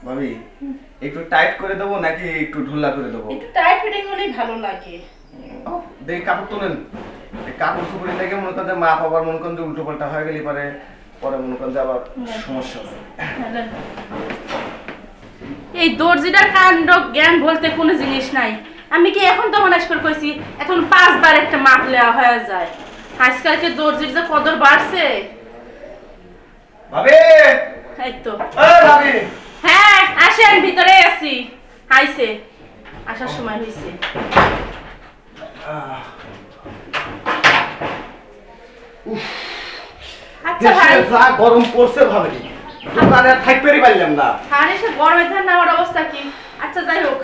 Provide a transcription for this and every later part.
ভাবি একটু টাইট করে দেবো নাকি একটু ঢোলা করে দেবো? একটু টাইট ফিটিং হলেই ভালো লাগে। দেখি কাপড় তোলেন। এই কাপড় চুপড়ি লেগে মনে করেন যে মাপ আবার মনে করেন যে উল্টো পাল্টা হয়ে গেলে পরে পরে মনে করেন যে আবার সমস্যা হবে। এই দর্জিটার কাণ্ড জ্ঞান বলতে কোনো জিনিস নাই। আমি কি এখন তো মনে করে কইছি এখন 5 বার একটা মাপ নেওয়া হয়ে যায়। আজকালকে দর্জির যে কদর বাড়ছে। ভাবি এই তো ভাবি হ্যাঁ আসেন, ভিতরে আছি। আইছে, আসার সময় হইছে। আচ্ছা ভাই, যা গরম পড়ছে ভাবি, দোকানে আর থাকতেই পারলাম না। আরে সে গরমে ধান নেওয়ার অবস্থা কি? আচ্ছা যাই হোক,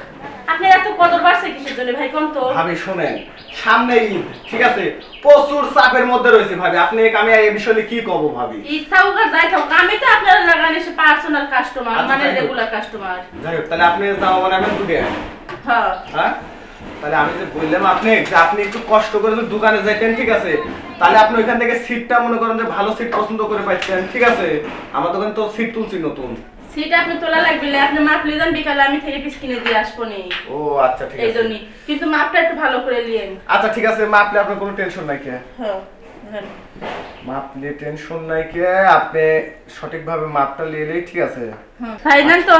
আপনি এত কদর বাড়ছে কিসের জন্য ভাই কোন তো? ভাবি শোনেন, সামনে ঈদ, ঠিক আছে, প্রচুর চাপের মধ্যে রয়েছে ভাবি। আপনি আমি এই বিষয়ে কি কব ভাবি? ঈদ থাকুক আর যাই থাকুক, আমি তো আপনার লাগানি সে পার্সোনাল কাস্টমার, আচ্ছা, মানে যাই হোক। Regular customer. যাই হোক, তাহলে আপনি যাওয়া মানে আমি দুটো হ্যাঁ হ্যাঁ, তাহলে আমি যে বললাম আপনি যে আপনি একটু কষ্ট করে যদি দোকানে যাইতেন, ঠিক আছে, তাহলে আপনি ওইখান থেকে সিটটা মনে করেন যে ভালো সিট পছন্দ করে পাচ্ছেন, ঠিক আছে। আমার দোকানে তো সিট তুলছি নতুন। সিট আপনি তোলা লাগবে, আপনি মাপ নিয়ে যান, বিকালে আমি থেকে পিস কিনে দিয়ে আসবো নি। ও আচ্ছা ঠিক এই আছে। জন্যই, কিন্তু মাপটা একটু ভালো করে নিয়েন। আচ্ছা ঠিক আছে, মাপলে আপনার কোনো টেনশন নাই কে। হ্যাঁ হ্যাঁ। মাপলে টেনশন নাই কে, আপনি সঠিকভাবে মাপটা নিলেই ঠিক আছে। ভাই নেন তো,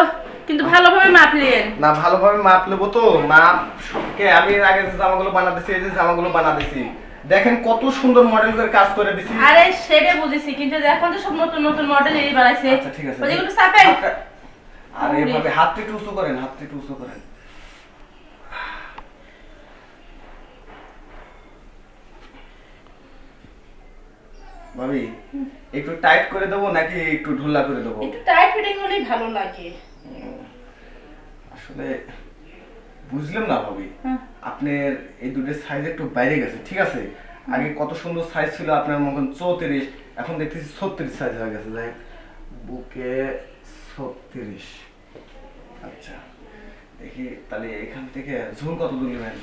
কিন্তু ভালোভাবে মাপ নিয়েন। না ভালোভাবে মাপ নেবো তো, মাপ কে আমি এর আগে যে জামাগুলো বানাতেছি, এই যে জামাগুলো বানাতেছি, দেখেন কত সুন্দর মডেল করে কাজ করে দিছি। আরে সেটা বুঝেছি, কিন্তু এখন তো সব নতুন নতুন মডেল এই বানাইছে। আচ্ছা ঠিক আছে, ওই যেগুলো চাপেন। আরে এভাবে হাতটা একটু উঁচু করেন, হাতটা একটু উঁচু করেন। ভাবি একটু টাইট করে দেবো নাকি একটু ঢোলা করে দেবো? একটু টাইট ফিটিং হলেই ভালো লাগে। আসলে বুঝলাম না ভাবি, হ্যাঁ। আপনার এই দুটোর সাইজ একটু বাইরে গেছে, ঠিক আছে। আগে কত সুন্দর সাইজ ছিল আপনার, মতন 34, এখন দেখতেছি 36 সাইজ হয়ে গেছে। যাই হোক, বুকে 36। আচ্ছা দেখি তাহলে এখান থেকে ঝুল কত দূর নেবেন?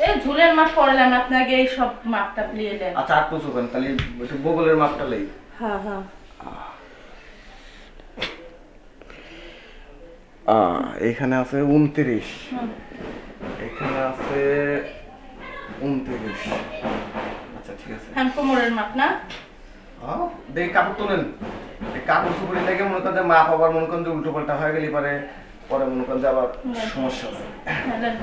এই ঝুলের মাপ পড়লাম, আপনাকে এই সব মাপটা নিয়ে নেন। আচ্ছা আট পুজো করেন, তাহলে একটু বগলের মাপটা লই। হ্যাঁ হ্যাঁ। এখানে আছে 29, এখানে আছে 29। আচ্ছা ঠিক আছে। হ্যাঁ কোমরের মাপ না? দেখি কাপড় তোলেন। এই কাপড় চুপড়ি লেগে মনে করেন যে মাপ আবার মনে করেন যে উল্টো পাল্টা হয়ে গেলে পরে পরে মনে করেন যে আবার সমস্যা হবে। হ্যাঁ, নেন।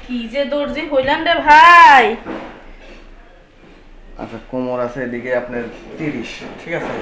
কি যে দর্জি হইলাম রে ভাই। আচ্ছা কোমর আছে এদিকে আপনার 30, ঠিক আছে।